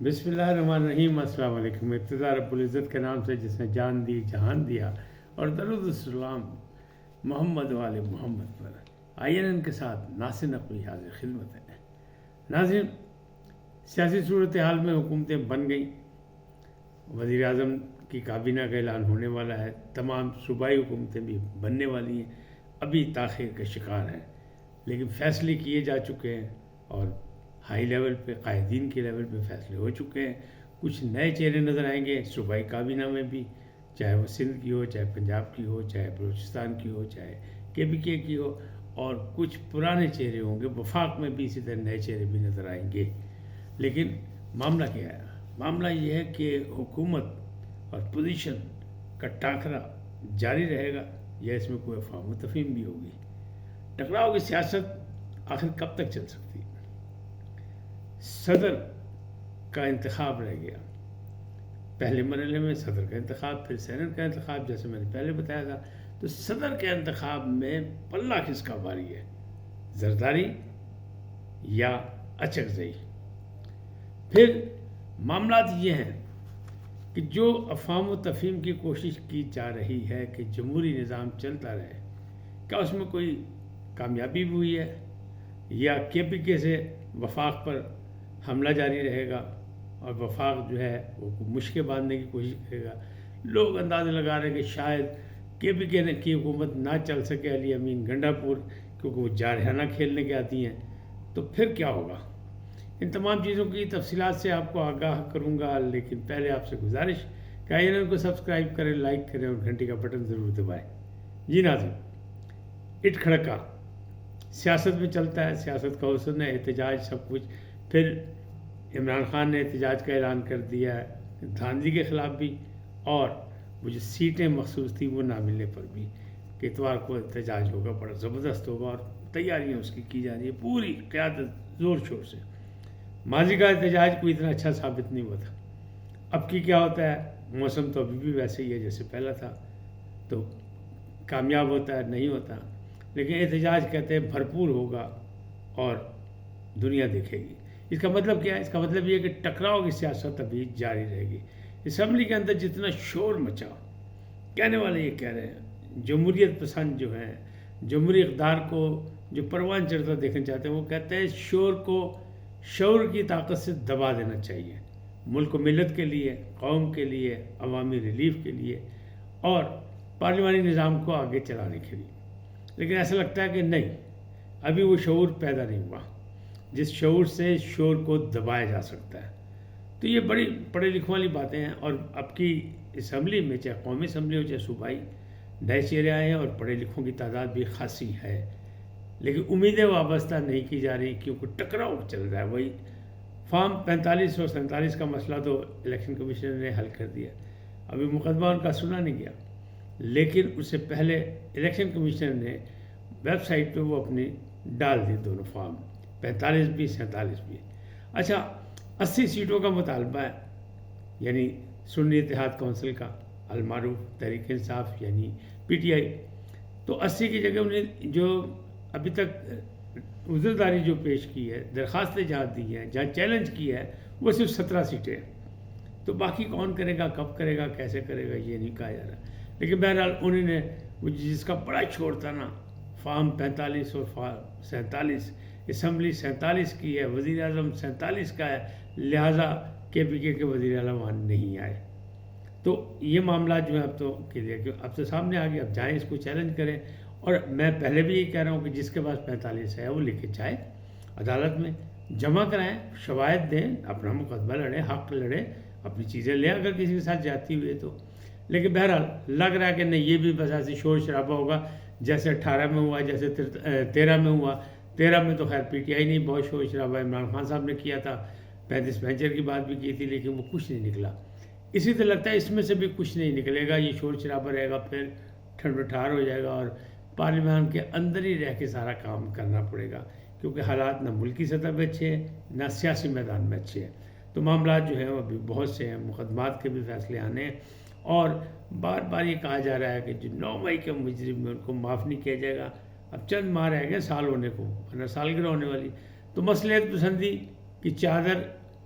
بسم اللہ الرحمن الرحیم۔ السلام علیکم۔ ابتدا رب العزت کے نام سے جس نے جان دی جہان دیا، اور درود السلام محمد والے محمد پر۔ آئین ان کے ساتھ ناصر نقوی حاضر خدمت ہے۔ ناظرین، سیاسی صورتحال میں حکومتیں بن گئیں، وزیر اعظم کی کابینہ کا اعلان ہونے والا ہے، تمام صوبائی حکومتیں بھی بننے والی ہیں، ابھی تاخیر کا شکار ہیں، لیکن فیصلے کیے جا چکے ہیں اور ہائی لیول پہ قائدین کے لیول پہ فیصلے ہو چکے ہیں۔ کچھ نئے چہرے نظر آئیں گے صوبائی کابینہ میں بھی، چاہے وہ سندھ کی ہو، چاہے پنجاب کی ہو، چاہے بلوچستان کی ہو، چاہے KPK کی ہو، اور کچھ پرانے چہرے ہوں گے۔ وفاق میں بھی اسی طرح نئے چہرے بھی نظر آئیں گے۔ لیکن معاملہ کیا ہے؟ معاملہ یہ ہے کہ حکومت اور پوزیشن کا ٹاکرا جاری رہے گا یا اس میں کوئی افہام و تفہیم بھی ہوگی؟ ٹکراؤ کی سیاست آخر کب تک چل سکتی ہے؟ صدر کا انتخاب رہ گیا، پہلے مرحلے میں صدر کا انتخاب، پھر سینٹ کا انتخاب، جیسے میں نے پہلے بتایا تھا۔ تو صدر کے انتخاب میں پلہ کس کا بھاری ہے؟ زرداری یا اچکزئی؟ پھر معاملات یہ ہیں کہ جو افہام و تفہیم کی کوشش کی جا رہی ہے کہ جمہوری نظام چلتا رہے، کیا اس میں کوئی کامیابی بھی ہوئی ہے، یا KPK سے وفاق پر حملہ جاری رہے گا اور وفاق جو ہے وہ مشکیں باندھنے کی کوشش کرے گا؟ لوگ اندازہ لگا رہے ہیں کہ شاید KPK کی حکومت نہ چل سکے علی امین گنڈا پور، کیونکہ وہ جارحانہ کھیلنے کے آتی ہیں۔ تو پھر کیا ہوگا؟ ان تمام چیزوں کی تفصیلات سے آپ کو آگاہ کروں گا، لیکن پہلے آپ سے گزارش کہ چینل کو سبسکرائب کریں، لائک کریں اور گھنٹی کا بٹن ضرور دبائیں۔ جی ناظرین، اٹھ کھڑکا سیاست میں چلتا ہے، سیاست کا حسن ہے، احتجاج سب کچھ۔ پھر عمران خان نے احتجاج کا اعلان کر دیا ہے دھاندلی کے خلاف بھی، اور وہ جو سیٹیں مخصوص تھیں وہ نہ ملنے پر بھی، کہ اتوار کو احتجاج ہوگا، بڑا زبردست ہوگا، اور تیاریاں اس کی جا رہی ہے، پوری قیادت زور شور سے۔ ماضی کا احتجاج کوئی اتنا اچھا ثابت نہیں ہوا تھا۔ اب کی کیا ہوتا ہے؟ موسم تو ابھی بھی ویسے ہی ہے جیسے پہلا تھا، تو کامیاب ہوتا ہے نہیں ہوتا، لیکن احتجاج کہتے ہیں بھرپور ہوگا اور دنیا دیکھے گی۔ اس کا مطلب کیا ہے؟ اس کا مطلب یہ ہے کہ ٹکراؤ کی سیاست ابھی جاری رہے گی۔ اسمبلی کے اندر جتنا شور مچا، کہنے والے یہ کہہ رہے ہیں، جمہوریت پسند جو ہیں، جمہوری اقدار کو جو پروان چڑھتا دیکھنا چاہتے ہیں، وہ کہتے ہیں شور کو شعور کی طاقت سے دبا دینا چاہیے، ملک و ملت کے لیے، قوم کے لیے، عوامی ریلیف کے لیے، اور پارلیمانی نظام کو آگے چلانے کے لیے۔ لیکن ایسا لگتا ہے کہ نہیں، ابھی وہ شعور پیدا نہیں ہوا جس شعور سے شور کو دبایا جا سکتا ہے۔ تو یہ بڑی پڑھے لکھوں والی باتیں ہیں، اور اب کی اسمبلی میں، چاہے قومی اسمبلی ہو چاہے صوبائی، نئے چہرے آئے ہیں اور پڑھے لکھوں کی تعداد بھی خاصی ہے، لیکن امیدیں وابستہ نہیں کی جا رہی، کیونکہ ٹکراؤ چل رہا ہے۔ وہی فارم 45 اور 47 کا مسئلہ تو الیکشن کمیشن نے حل کر دیا، ابھی مقدمہ ان کا سنا نہیں گیا، لیکن اس سے پہلے الیکشن کمیشن نے ویب سائٹ پہ وہ اپنی ڈال دی دونوں فارم، 45 بھی 47 بھی۔ اچھا، 80 سیٹوں کا مطالبہ ہے، یعنی سنی اتحاد کونسل کا، المعروف تحریک انصاف یعنی PTI، تو 80 کی جگہ انہیں جو ابھی تک عذرداری جو پیش کی ہے، درخواستیں جہاں دی ہیں، جہاں چیلنج کی ہے، وہ صرف 17 سیٹیں ہیں۔ تو باقی کون کرے گا، کب کرے گا، کیسے کرے گا، یہ نہیں کہا جا رہا۔ لیکن بہرحال انہوں نے وہ جس کا بڑا چھوڑ تھا نا، فارم 45 اور فارم 47، اسمبلی 47 کی ہے، وزیر اعظم 47 کا ہے، لہٰذا KPK کے وزیر اعظم وہاں نہیں آئے۔ تو یہ معاملات جو ہیں اب تو اب تو سامنے آ گیا، اب جائیں اس کو چیلنج کریں۔ اور میں پہلے بھی یہ کہہ رہا ہوں کہ جس کے پاس 45 ہے وہ لے کے جائے عدالت میں، جمع کرائیں، شواہد دیں، اپنا مقدمہ لڑیں، حق لڑیں، اپنی چیزیں لیں اگر کسی کے ساتھ جاتی ہوئی ہے تو۔ لیکن بہرحال لگ رہا ہے کہ نہیں، یہ بھی بس ایسے شور شرابہ ہوگا جیسے 18 میں ہوا، جیسے 13 میں ہوا۔ 13 میں تو خیر PTI نہیں، بہت شور شرابہ عمران خان صاحب نے کیا تھا، 35 بینچر کی بات بھی کی تھی، لیکن وہ کچھ نہیں نکلا۔ اسی طرح لگتا ہے اس میں سے بھی کچھ نہیں نکلے گا، یہ شور شرابہ رہے گا، پھر ٹھنڈ ٹھار ہو جائے گا اور پارلیمان کے اندر ہی رہ کے سارا کام کرنا پڑے گا، کیونکہ حالات نہ ملکی سطح پہ اچھے ہیں نہ سیاسی میدان میں اچھے ہیں۔ تو معاملات جو ہیں وہ ابھی بہت سے ہیں، مقدمات کے بھی فیصلے آنے ہیں، اور بار بار یہ کہا جا رہا ہے کہ جو 9 مئی کے مجرم ہیں ان کو معاف نہیں کیا جائے گا۔ اب چند ماہ رہ گئے سال ہونے کو، ورنہ سالگرہ ہونے والی۔ تو مصلحت پسندی کی چادر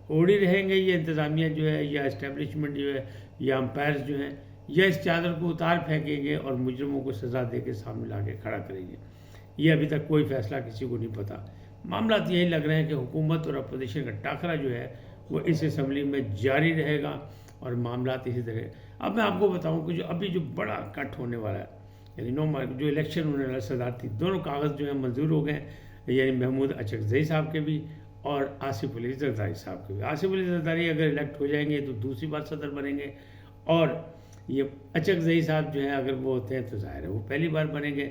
اوڑی رہیں گے یہ انتظامیہ جو ہے یا اسٹیبلشمنٹ جو ہے یا امپائرز جو ہیں، یا اس چادر کو اتار پھینکیں گے اور مجرموں کو سزا دے کے سامنے لا کے کھڑا کریں گے؟ یہ ابھی تک کوئی فیصلہ کسی کو نہیں پتا۔ معاملات یہی لگ رہے ہیں کہ حکومت اور اپوزیشن کا ٹاکرا جو ہے وہ اس اسمبلی میں جاری رہے گا اور معاملات اسی طرح۔ اب میں آپ کو بتاؤں کہ جو ابھی جو بڑا کٹ ہونے والا ہے، یعنی جو الیکشن ہونے والا صدارتی، دونوں کاغذ جو ہیں منظور ہو گئے، یعنی محمود اچکزئی صاحب کے بھی اور آصف علی زرداری صاحب کے بھی۔ آصف علی زرداری اگر الیکٹ ہو جائیں گے تو دوسری بار صدر بنیں گے، اور یہ اچکزئی صاحب جو ہیں اگر وہ ہوتے ہیں تو ظاہر ہے وہ پہلی بار بنیں گے۔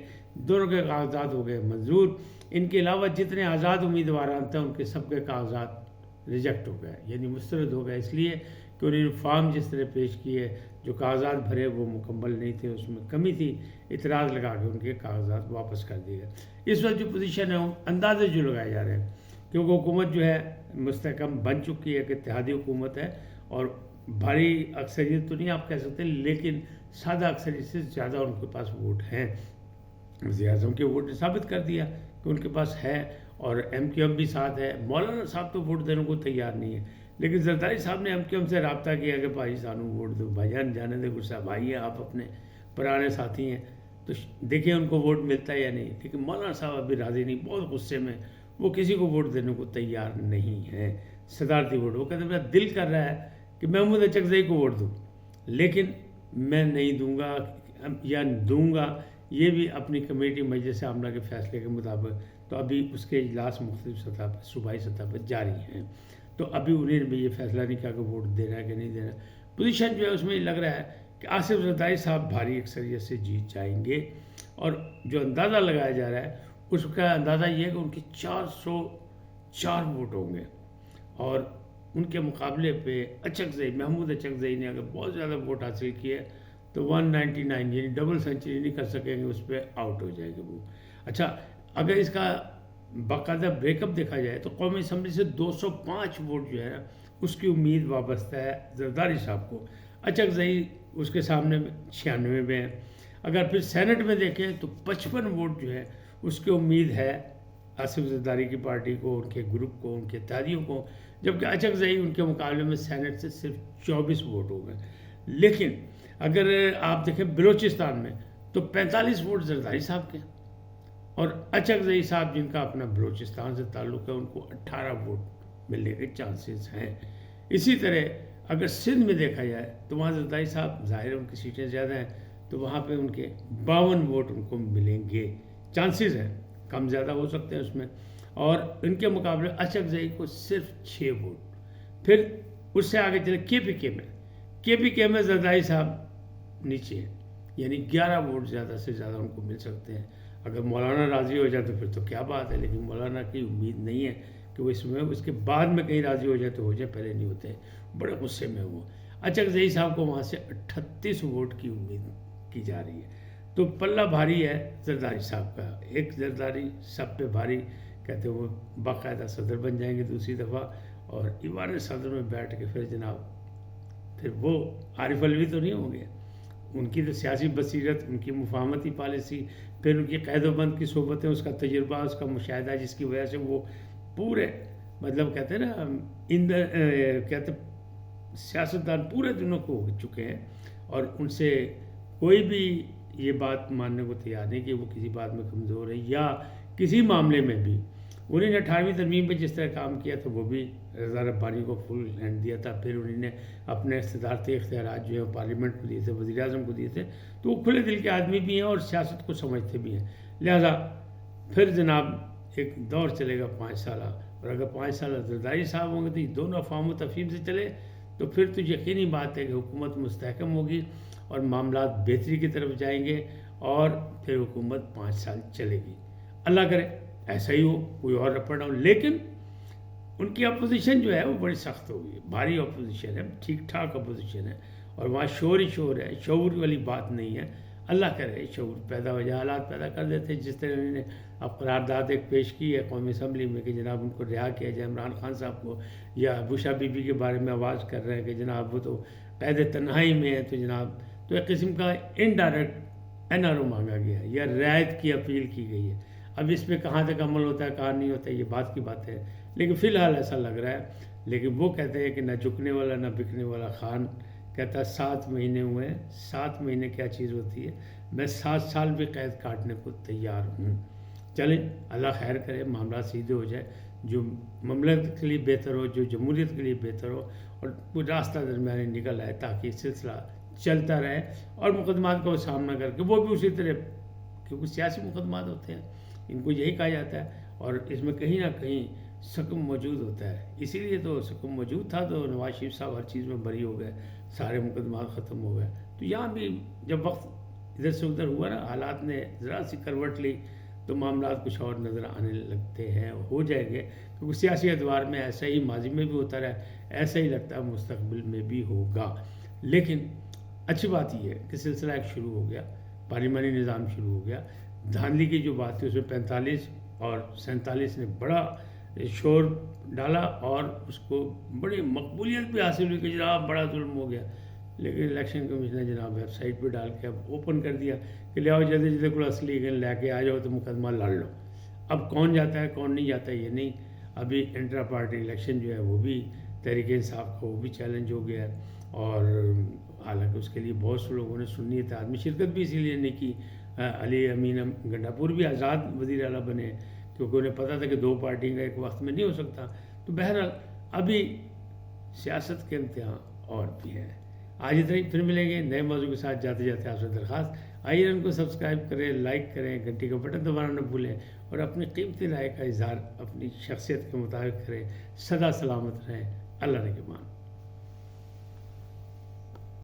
دونوں کے کاغذات ہو گئے منظور۔ ان کے علاوہ جتنے آزاد امیدواران تھے ان کے سب کے کاغذات ریجیکٹ ہو گئے، یعنی مسترد ہو گئے، اس لیے کہ انہوں نے فارم جس طرح پیش کیے، جو کاغذات بھرے وہ مکمل نہیں تھے، اس میں کمی تھی، اعتراض لگا کے ان کے کاغذات واپس کر دیے گئے۔ اس وقت جو پوزیشن ہے اندازے جو لگائے جا رہے ہیں، کیونکہ حکومت جو ہے مستحکم بن چکی ہے کہ اتحادی حکومت ہے، اور بھاری اکثریت تو نہیں آپ کہہ سکتے، لیکن سادہ اکثریت سے زیادہ ان کے پاس ووٹ ہیں۔ وزیر اعظم کے ووٹ نے ثابت کر دیا کہ ان کے پاس ہے، اور ایم کیو ایم بھی ساتھ ہے۔ مولانا صاحب تو ووٹ دینے کو تیار نہیں ہے، لیکن زرداری صاحب نے ایم کیو ایم سے رابطہ کیا کہ بھائی سانو ووٹ دو، بھائی جان جانے دے، غصہ بھائی ہیں آپ، اپنے پرانے ساتھی ہیں، تو دیکھیں ان کو ووٹ ملتا ہے یا نہیں۔ لیکن مولانا صاحب ابھی راضی نہیں، بہت غصے میں، وہ کسی کو ووٹ دینے کو تیار نہیں ہیں صدارتی ووٹ۔ وہ کہتے ہیں میرا دل کر رہا ہے کہ محمود اچکزئی کو ووٹ دوں، لیکن میں نہیں دوں گا، یا دوں گا یہ بھی اپنی کمیٹی مجلس عاملہ کے فیصلے کے مطابق۔ تو ابھی اس کے اجلاس مختلف سطح پر، صوبائی سطح پر جاری ہیں، تو ابھی انہیں بھی یہ فیصلہ نہیں کیا کہ ووٹ دینا ہے کہ نہیں دینا۔ پوزیشن جو ہے اس میں یہ لگ رہا ہے کہ آصف زرداری صاحب بھاری اکثریت سے جیت جائیں گے، اور جو اندازہ لگایا جا رہا ہے اس کا اندازہ یہ ہے کہ ان کے 404 ووٹ ہوں گے، اور ان کے مقابلے پہ اچکزئی، محمود اچکزئی نے اگر بہت زیادہ ووٹ حاصل کیے تو 199 یعنی ڈبل سینچری نہیں کر سکیں گے، اس پہ آؤٹ ہو جائے گا وہ۔ اچھا، اگر اس کا باقاعدہ بریک اپ دیکھا جائے تو قومی اسمبلی سے 205 ووٹ جو ہے اس کی امید وابستہ ہے زرداری صاحب کو۔ اچکزئی اس کے سامنے 96 میں ہیں۔ اگر پھر سینٹ میں دیکھیں تو 55 ووٹ جو ہے اس کی امید ہے آصف زرداری کی پارٹی کو، ان کے گروپ کو، ان کے اتحادیوں کو، جبکہ اچکزئی ان کے مقابلے میں سینٹ سے صرف 24 ووٹ ہو گئے۔ لیکن اگر آپ دیکھیں بلوچستان میں تو 45 ووٹ زرداری صاحب کے، اور اچکزئی صاحب جن کا اپنا بلوچستان سے تعلق ہے ان کو 18 ووٹ ملنے کے چانسز ہیں۔ اسی طرح اگر سندھ میں دیکھا جائے تو وہاں زرداری صاحب ظاہر ہے ان کی سیٹیں زیادہ ہیں، تو وہاں پہ ان کے 52 ووٹ ان کو ملیں گے، چانسز ہیں، کم زیادہ ہو سکتے ہیں اس میں، اور ان کے مقابلے اچکزئی کو صرف 6 ووٹ۔ پھر اس سے آگے چلے کے پی کے میں زرداری صاحب نیچے ہیں، یعنی 11 ووٹ زیادہ سے زیادہ ان کو مل سکتے ہیں۔ اگر مولانا راضی ہو جائے تو پھر تو کیا بات ہے، لیکن مولانا کی امید نہیں ہے کہ وہ اس کے بعد میں کہیں راضی ہو جائے تو ہو جائے، پہلے نہیں ہوتے، بڑے غصے میں وہ۔ اچکزئی صاحب کو وہاں سے 38 ووٹ کی امید کی جا رہی ہے، تو پلہ بھاری ہے زرداری صاحب کا۔ ایک زرداری سب پہ بھاری، کہتے ہیں وہ باقاعدہ صدر بن جائیں گے دوسری دفعہ، اور ایوان صدر میں بیٹھ کے پھر جناب پھر وہ عارف علوی تو نہیں ہوں گے، ان کی تو سیاسی بصیرت، ان کی مفاہمتی پالیسی، پھر ان کی قید و بند کی صحبتیں، اس کا تجربہ، اس کا مشاہدہ، جس کی وجہ سے وہ پورے مطلب کہتے ہیں نا کہتے سیاستدان پورے دنوں کو ہو چکے ہیں، اور ان سے کوئی بھی یہ بات ماننے کو تیار نہیں کہ وہ کسی بات میں کمزور ہے، یا کسی معاملے میں بھی۔ انہوں نے 18ویں ترمیم پہ جس طرح کام کیا تو وہ بھی رضا ربانی کو فل ہینڈ دیا تھا، پھر انہوں نے اپنے صدارتی اختیارات جو ہے پارلیمنٹ کو دیے تھے، وزیر اعظم کو دیے تھے، تو وہ کھلے دل کے آدمی بھی ہیں اور سیاست کو سمجھتے بھی ہیں۔ لہذا پھر جناب ایک دور چلے گا 5 سالہ، اور اگر 5 سالہ زرداری صاحب ہوں گے تو یہ دونوں افہام و تفہیم سے چلے تو پھر تو یقینی بات ہے کہ حکومت مستحکم ہوگی اور معاملات بہتری کی طرف جائیں گے، اور پھر حکومت 5 سال چلے گی۔ اللہ کرے ایسا ہی ہو، کوئی اور رپٹ ہو، لیکن ان کی اپوزیشن جو ہے وہ بڑی سخت ہوگی، بھاری اپوزیشن ہے، ٹھیک ٹھاک اپوزیشن ہے، اور وہاں شور ہی شور ہے، شعور والی بات نہیں ہے۔ اللہ کرے شعور پیدا ہو جائے، حالات پیدا کر دیتے، جس طرح انہوں نے اب قرارداد ایک پیش کی ہے قومی اسمبلی میں کہ جناب ان کو رہا کیا جائے، عمران خان صاحب کو، یا بشا بی بی کے بارے میں آواز کر رہے ہیں کہ جناب وہ تو قید تنہائی میں ہے، تو جناب تو ایک قسم کا انڈائریکٹ این آر او مانگا گیا ہے یا رعایت کی اپیل کی گئی ہے۔ اب اس پہ کہاں تک عمل ہوتا ہے کہاں نہیں ہوتا ہے یہ بات کی بات ہے، لیکن فی الحال ایسا لگ رہا ہے لیکن وہ کہتے ہیں کہ نہ جھکنے والا نہ بکنے والا خان کہتا ہے 7 مہینے ہوئے ہیں، 7 مہینے کیا چیز ہوتی ہے، میں 7 سال بھی قید کاٹنے کو تیار ہوں۔ چلیں اللہ خیر کرے، معاملات سیدھے ہو جائے، جو مملکت کے لیے بہتر ہو، جو جمہوریت کے لیے بہتر ہو، اور کوئی راستہ درمیانے نکل آئے تاکہ سلسلہ چلتا رہے، اور مقدمات کا وہ سامنا کر کے وہ بھی اسی طرح، کیونکہ سیاسی مقدمات ہوتے ہیں، ان کو یہی کہا جاتا ہے، اور اس میں کہیں نہ کہیں سکم موجود ہوتا ہے، اسی لیے تو سکم موجود تھا تو نواز شریف صاحب ہر چیز میں بری ہو گئے، سارے مقدمات ختم ہو گئے۔ تو یہاں بھی جب وقت ادھر سے ادھر ہوا نا، حالات نے ذرا سی کروٹ لی تو معاملات کچھ اور نظر آنے لگتے ہیں، ہو جائیں گے، کیونکہ سیاسی ادوار میں ایسا ہی ماضی میں بھی ہوتا رہا، ایسا ہی لگتا ہے مستقبل میں بھی ہوگا۔ لیکن اچھی بات یہ ہے کہ سلسلہ ایک شروع ہو گیا، پارلیمانی نظام شروع ہو گیا۔ دھاندلی کی جو بات تھی اس میں 45 اور 47 نے بڑا شور ڈالا، اور اس کو بڑی مقبولیت بھی حاصل ہوئی کہ جناب بڑا ظلم ہو گیا، لیکن الیکشن کمیشن نے جناب ویب سائٹ پہ ڈال کے اب اوپن کر دیا کہ لیاؤ جلدی جلدی کوئی اصلی لے کے آ جاؤ تو مقدمہ لڑ لو۔ اب کون جاتا ہے کون نہیں جاتا ہے یہ نہیں، ابھی انٹرا پارٹی الیکشن جو ہے وہ بھی تحریک انصاف کا وہ بھی چیلنج ہو گیا ہے، اور حالانکہ اس کے لیے بہت سے لوگوں نے سنی اتحاد میں شرکت بھی اسی لیے نہیں کی۔ علی امین گنڈاپور بھی آزاد وزیر اعلیٰ بنے، کیونکہ انہیں پتہ تھا کہ 2 پارٹیوں کا ایک وقت میں نہیں ہو سکتا۔ تو بہرحال ابھی سیاست کے امتحان اور بھی ہے۔ آج اتنا ہی، پھر ملیں گے نئے موضوع کے ساتھ۔ جاتے جاتے آپ سے درخواست، آئیے ان کو سبسکرائب کریں، لائک کریں، گھنٹی کا بٹن دبانا نہ بھولیں، اور اپنی قیمتی رائے کا اظہار اپنی شخصیت کے مطابق کریں۔ سدا سلامت رہیں، اللہ نگہبان۔